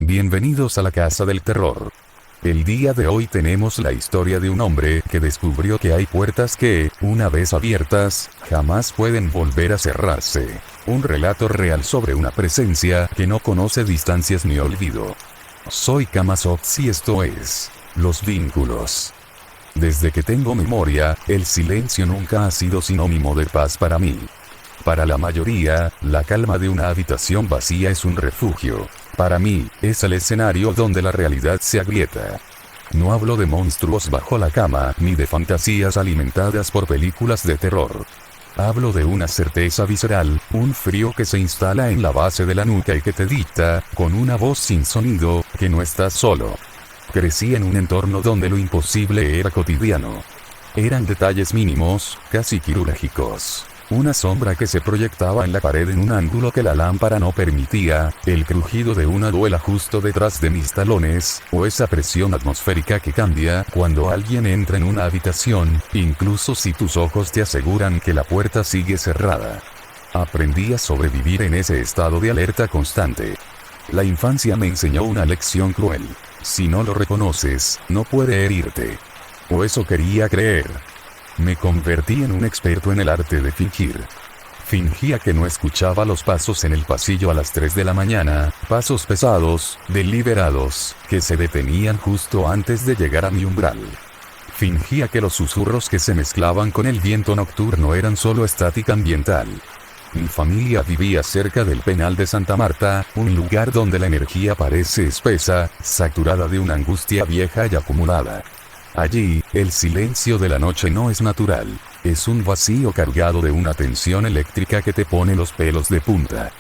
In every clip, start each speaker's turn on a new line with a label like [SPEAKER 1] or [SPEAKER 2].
[SPEAKER 1] Bienvenidos a la Casa del Terror. El día de hoy tenemos la historia de un hombre que descubrió que hay puertas que, una vez abiertas, jamás pueden volver a cerrarse. Un relato real sobre una presencia que no conoce distancias ni olvido. Soy Kamazox y esto es Los Vínculos. Desde que tengo memoria, el silencio nunca ha sido sinónimo de paz para mí. Para la mayoría, la calma de una habitación vacía es un refugio. Para mí, es el escenario donde la realidad se agrieta. No hablo de monstruos bajo la cama, ni de fantasías alimentadas por películas de terror. Hablo de una certeza visceral, un frío que se instala en la base de la nuca y que te dicta, con una voz sin sonido, que no estás solo. Crecí en un entorno donde lo imposible era cotidiano. Eran detalles mínimos, casi quirúrgicos. Una sombra que se proyectaba en la pared en un ángulo que la lámpara no permitía, el crujido de una duela justo detrás de mis talones, o esa presión atmosférica que cambia cuando alguien entra en una habitación, incluso si tus ojos te aseguran que la puerta sigue cerrada. Aprendí a sobrevivir en ese estado de alerta constante. La infancia me enseñó una lección cruel. Si no lo reconoces, no puede herirte. O eso quería creer. Me convertí en un experto en el arte de fingir. Fingía que no escuchaba los pasos en el pasillo a las 3 de la mañana, pasos pesados, deliberados, que se detenían justo antes de llegar a mi umbral. Fingía que los susurros que se mezclaban con el viento nocturno eran solo estática ambiental. Mi familia vivía cerca del penal de Santa Marta, un lugar donde la energía parece espesa, saturada de una angustia vieja y acumulada. Allí, el silencio de la noche no es natural, es un vacío cargado de una tensión eléctrica que te pone los pelos de punta.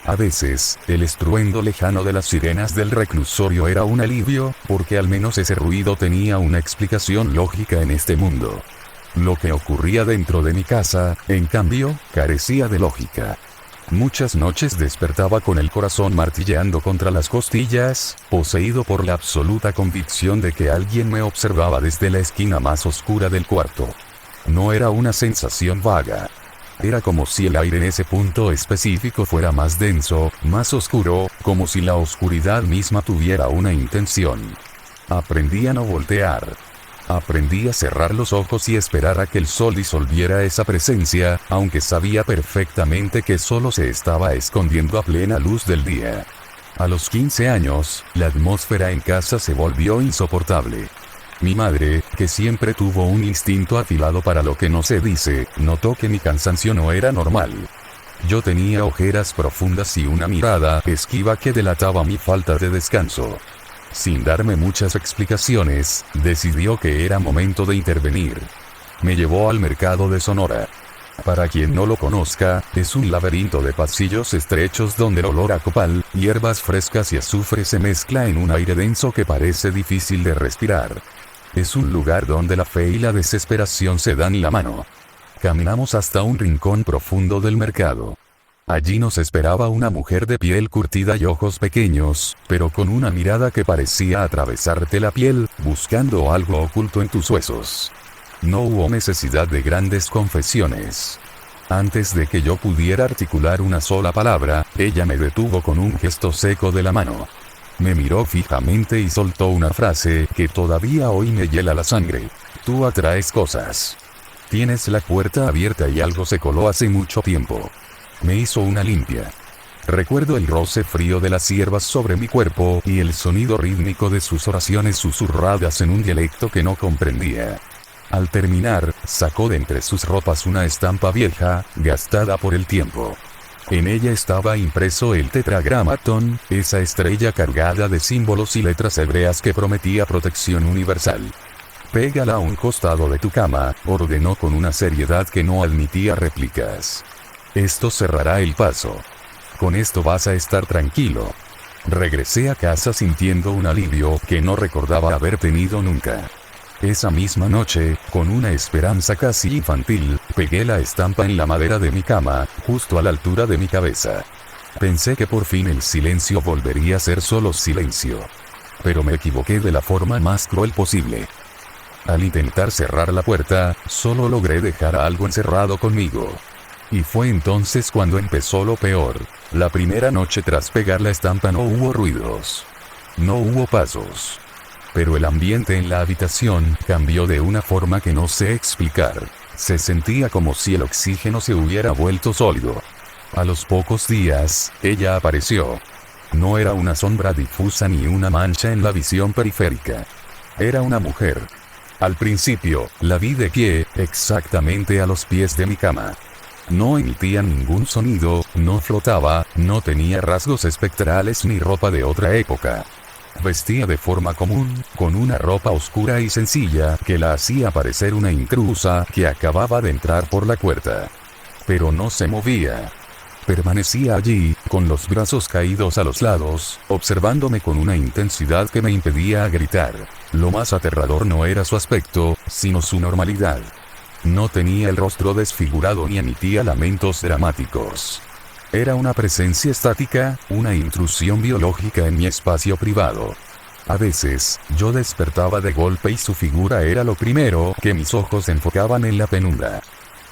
[SPEAKER 1] A veces, el estruendo lejano de las sirenas del reclusorio era un alivio, porque al menos ese ruido tenía una explicación lógica en este mundo. Lo que ocurría dentro de mi casa, en cambio, carecía de lógica. Muchas noches despertaba con el corazón martilleando contra las costillas, poseído por la absoluta convicción de que alguien me observaba desde la esquina más oscura del cuarto. No era una sensación vaga. Era como si el aire en ese punto específico fuera más denso, más oscuro, como si la oscuridad misma tuviera una intención. Aprendí a no voltear. Aprendí a cerrar los ojos y esperar a que el sol disolviera esa presencia, aunque sabía perfectamente que solo se estaba escondiendo a plena luz del día. A los 15 años, la atmósfera en casa se volvió insoportable. Mi madre, que siempre tuvo un instinto afilado para lo que no se dice, notó que mi cansancio no era normal. Yo tenía ojeras profundas y una mirada esquiva que delataba mi falta de descanso. Sin darme muchas explicaciones, decidió que era momento de intervenir. Me llevó al mercado de Sonora. Para quien no lo conozca, es un laberinto de pasillos estrechos donde el olor a copal, hierbas frescas y azufre se mezcla en un aire denso que parece difícil de respirar. Es un lugar donde la fe y la desesperación se dan la mano. Caminamos hasta un rincón profundo del mercado. Allí nos esperaba una mujer de piel curtida y ojos pequeños, pero con una mirada que parecía atravesarte la piel, buscando algo oculto en tus huesos. No hubo necesidad de grandes confesiones. Antes de que yo pudiera articular una sola palabra, ella me detuvo con un gesto seco de la mano. Me miró fijamente y soltó una frase que todavía hoy me hiela la sangre. Tú atraes cosas. Tienes la puerta abierta y algo se coló hace mucho tiempo. Me hizo una limpia. Recuerdo el roce frío de las hierbas sobre mi cuerpo y el sonido rítmico de sus oraciones susurradas en un dialecto que no comprendía. Al terminar, sacó de entre sus ropas una estampa vieja, gastada por el tiempo. En ella estaba impreso el tetragramatón, esa estrella cargada de símbolos y letras hebreas que prometía protección universal. Pégala a un costado de tu cama, ordenó con una seriedad que no admitía réplicas. Esto cerrará el paso. Con esto vas a estar tranquilo. Regresé a casa sintiendo un alivio que no recordaba haber tenido nunca. Esa misma noche, con una esperanza casi infantil, pegué la estampa en la madera de mi cama, justo a la altura de mi cabeza. Pensé que por fin el silencio volvería a ser solo silencio. Pero me equivoqué de la forma más cruel posible. Al intentar cerrar la puerta, solo logré dejar a algo encerrado conmigo. Y fue entonces cuando empezó lo peor. La primera noche tras pegar la estampa no hubo ruidos. no hubo pasos. Pero el ambiente en la habitación cambió de una forma que no sé explicar. Se sentía como si el oxígeno se hubiera vuelto sólido. A los pocos días, ella apareció. No era una sombra difusa ni una mancha en la visión periférica. Era una mujer. Al principio, la vi de pie, exactamente a los pies de mi cama. No emitía ningún sonido, no flotaba, no tenía rasgos espectrales ni ropa de otra época. Vestía de forma común, con una ropa oscura y sencilla que la hacía parecer una intrusa que acababa de entrar por la puerta. Pero no se movía. Permanecía allí, con los brazos caídos a los lados, observándome con una intensidad que me impedía gritar. Lo más aterrador no era su aspecto, sino su normalidad. No tenía el rostro desfigurado ni emitía lamentos dramáticos. Era una presencia estática, una intrusión biológica en mi espacio privado. A veces, yo despertaba de golpe y su figura era lo primero que mis ojos enfocaban en la penumbra.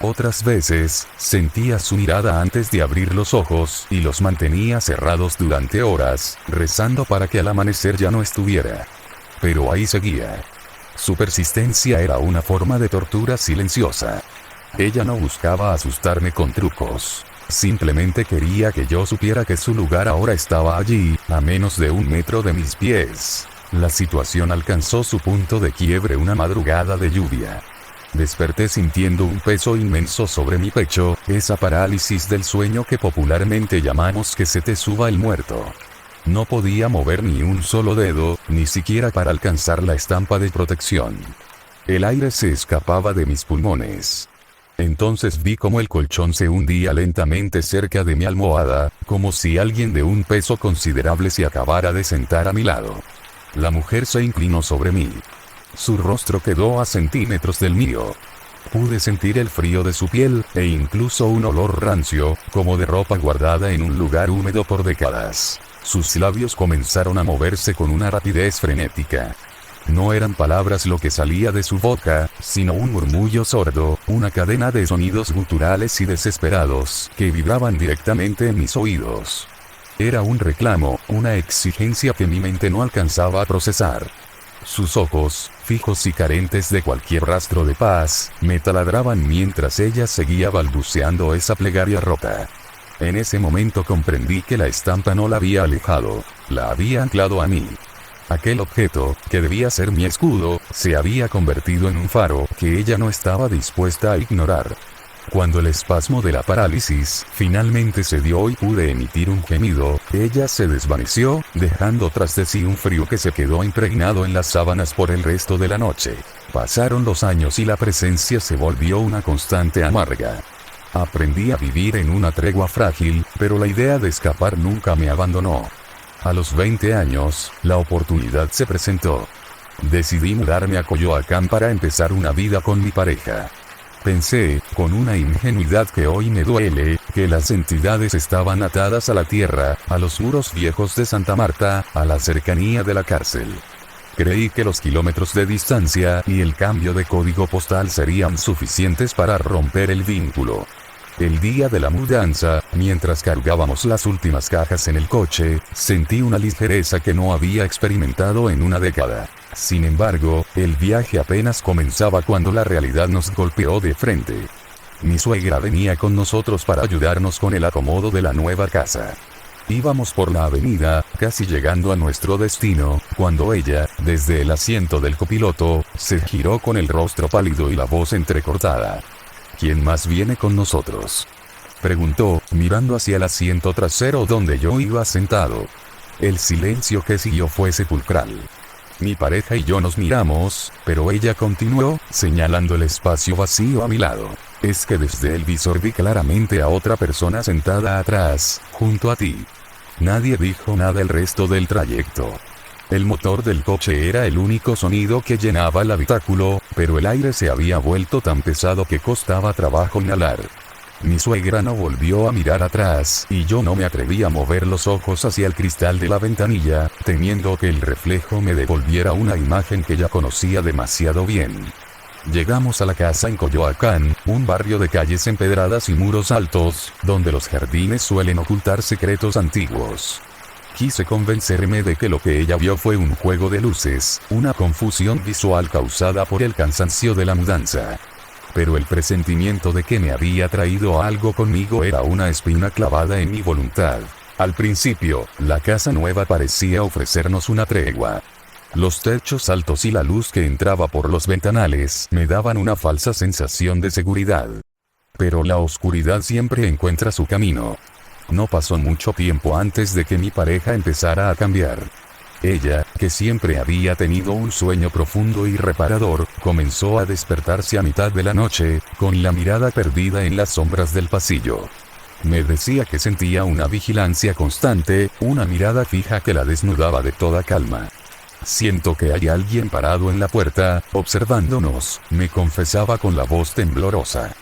[SPEAKER 1] Otras veces, sentía su mirada antes de abrir los ojos y los mantenía cerrados durante horas, rezando para que al amanecer ya no estuviera. Pero ahí seguía. Su persistencia era una forma de tortura silenciosa. Ella no buscaba asustarme con trucos. Simplemente quería que yo supiera que su lugar ahora estaba allí, a menos de 1 metro de mis pies. La situación alcanzó su punto de quiebre una madrugada de lluvia. Desperté sintiendo un peso inmenso sobre mi pecho, esa parálisis del sueño que popularmente llamamos que se te suba el muerto. No podía mover ni un solo dedo, ni siquiera para alcanzar la estampa de protección. El aire se escapaba de mis pulmones. Entonces vi como el colchón se hundía lentamente cerca de mi almohada, como si alguien de un peso considerable se acabara de sentar a mi lado. La mujer se inclinó sobre mí. Su rostro quedó a centímetros del mío. Pude sentir el frío de su piel, e incluso un olor rancio, como de ropa guardada en un lugar húmedo por décadas. Sus labios comenzaron a moverse con una rapidez frenética. No eran palabras lo que salía de su boca, sino un murmullo sordo, una cadena de sonidos guturales y desesperados, que vibraban directamente en mis oídos. Era un reclamo, una exigencia que mi mente no alcanzaba a procesar. Sus ojos, fijos y carentes de cualquier rastro de paz, me taladraban mientras ella seguía balbuceando esa plegaria rota. En ese momento comprendí que la estampa no la había alejado, la había anclado a mí. Aquel objeto, que debía ser mi escudo, se había convertido en un faro que ella no estaba dispuesta a ignorar. Cuando el espasmo de la parálisis finalmente se dio y pude emitir un gemido, ella se desvaneció, dejando tras de sí un frío que se quedó impregnado en las sábanas por el resto de la noche. Pasaron los años y la presencia se volvió una constante amarga. Aprendí a vivir en una tregua frágil, pero la idea de escapar nunca me abandonó. A los 20 años, la oportunidad se presentó. Decidí mudarme a Coyoacán para empezar una vida con mi pareja. Pensé, con una ingenuidad que hoy me duele, que las entidades estaban atadas a la tierra, a los muros viejos de Santa Marta, a la cercanía de la cárcel. Creí que los kilómetros de distancia y el cambio de código postal serían suficientes para romper el vínculo. El día de la mudanza, mientras cargábamos las últimas cajas en el coche, sentí una ligereza que no había experimentado en una década. Sin embargo, el viaje apenas comenzaba cuando la realidad nos golpeó de frente. Mi suegra venía con nosotros para ayudarnos con el acomodo de la nueva casa. Íbamos por la avenida, casi llegando a nuestro destino, cuando ella, desde el asiento del copiloto, se giró con el rostro pálido y la voz entrecortada. ¿Quién más viene con nosotros?, preguntó, mirando hacia el asiento trasero donde yo iba sentado. El silencio que siguió fue sepulcral. Mi pareja y yo nos miramos, pero ella continuó, señalando el espacio vacío a mi lado. Es que desde el visor vi claramente a otra persona sentada atrás, junto a ti. Nadie dijo nada el resto del trayecto. El motor del coche era el único sonido que llenaba el habitáculo, pero el aire se había vuelto tan pesado que costaba trabajo inhalar. Mi suegra no volvió a mirar atrás, y yo no me atreví a mover los ojos hacia el cristal de la ventanilla, temiendo que el reflejo me devolviera una imagen que ya conocía demasiado bien. Llegamos a la casa en Coyoacán, un barrio de calles empedradas y muros altos, donde los jardines suelen ocultar secretos antiguos. Quise convencerme de que lo que ella vio fue un juego de luces, una confusión visual causada por el cansancio de la mudanza. Pero el presentimiento de que me había traído algo conmigo era una espina clavada en mi voluntad. Al principio, la casa nueva parecía ofrecernos una tregua. Los techos altos y la luz que entraba por los ventanales me daban una falsa sensación de seguridad. Pero la oscuridad siempre encuentra su camino. No pasó mucho tiempo antes de que mi pareja empezara a cambiar. Ella, que siempre había tenido un sueño profundo y reparador, comenzó a despertarse a mitad de la noche, con la mirada perdida en las sombras del pasillo. Me decía que sentía una vigilancia constante, una mirada fija que la desnudaba de toda calma. Siento que hay alguien parado en la puerta, observándonos, me confesaba con la voz temblorosa.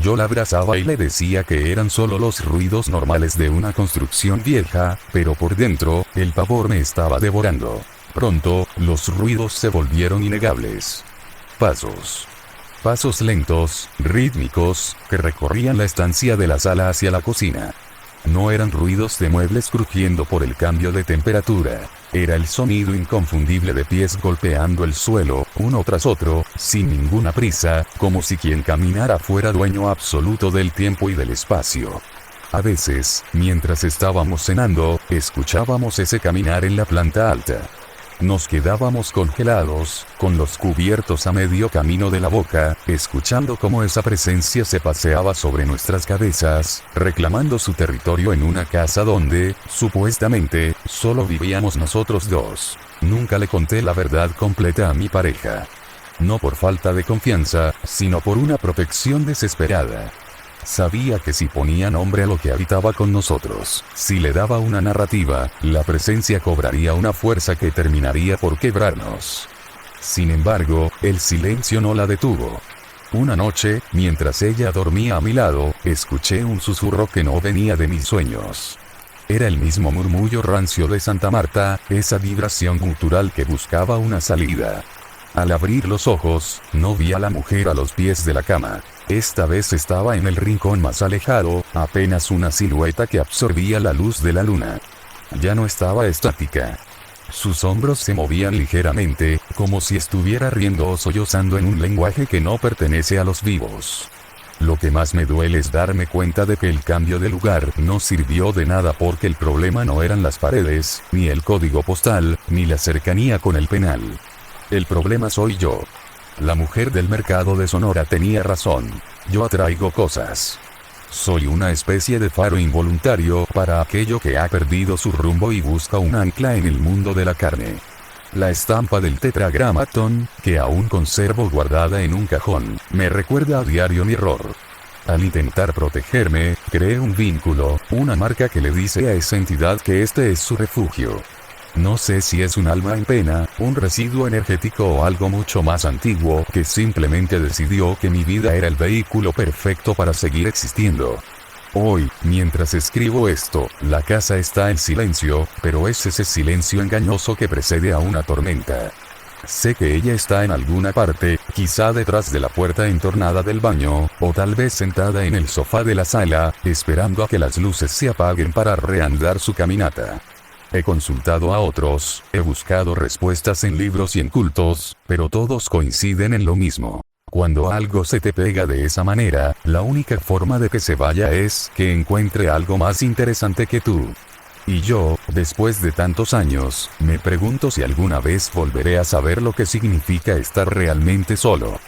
[SPEAKER 1] Yo la abrazaba y le decía que eran solo los ruidos normales de una construcción vieja, pero por dentro, el pavor me estaba devorando. Pronto, los ruidos se volvieron innegables. Pasos. Pasos lentos, rítmicos, que recorrían la estancia de la sala hacia la cocina. No eran ruidos de muebles crujiendo por el cambio de temperatura. Era el sonido inconfundible de pies golpeando el suelo, uno tras otro, sin ninguna prisa, como si quien caminara fuera dueño absoluto del tiempo y del espacio. A veces, mientras estábamos cenando, escuchábamos ese caminar en la planta alta. Nos quedábamos congelados, con los cubiertos a medio camino de la boca, escuchando cómo esa presencia se paseaba sobre nuestras cabezas, reclamando su territorio en una casa donde, supuestamente, solo vivíamos nosotros dos. Nunca le conté la verdad completa a mi pareja. No por falta de confianza, sino por una protección desesperada. Sabía que si ponía nombre a lo que habitaba con nosotros, si le daba una narrativa, la presencia cobraría una fuerza que terminaría por quebrarnos. Sin embargo, el silencio no la detuvo. Una noche, mientras ella dormía a mi lado, escuché un susurro que no venía de mis sueños. Era el mismo murmullo rancio de Santa Marta, esa vibración gutural que buscaba una salida. Al abrir los ojos, no vi a la mujer a los pies de la cama. Esta vez estaba en el rincón más alejado, apenas una silueta que absorbía la luz de la luna. Ya no estaba estática. Sus hombros se movían ligeramente, como si estuviera riendo o sollozando en un lenguaje que no pertenece a los vivos. Lo que más me duele es darme cuenta de que el cambio de lugar no sirvió de nada porque el problema no eran las paredes, ni el código postal, ni la cercanía con el penal. El problema soy yo. La mujer del mercado de Sonora tenía razón. Yo atraigo cosas. Soy una especie de faro involuntario para aquello que ha perdido su rumbo y busca un ancla en el mundo de la carne. La estampa del tetragramatón, que aún conservo guardada en un cajón, me recuerda a diario mi error. Al intentar protegerme, creé un vínculo, una marca que le dice a esa entidad que este es su refugio. No sé si es un alma en pena, un residuo energético o algo mucho más antiguo que simplemente decidió que mi vida era el vehículo perfecto para seguir existiendo. Hoy, mientras escribo esto, la casa está en silencio, pero es ese silencio engañoso que precede a una tormenta. Sé que ella está en alguna parte, quizá detrás de la puerta entornada del baño, o tal vez sentada en el sofá de la sala, esperando a que las luces se apaguen para reanudar su caminata. He consultado a otros, he buscado respuestas en libros y en cultos, pero todos coinciden en lo mismo. Cuando algo se te pega de esa manera, la única forma de que se vaya es que encuentre algo más interesante que tú. Y yo, después de tantos años, me pregunto si alguna vez volveré a saber lo que significa estar realmente solo.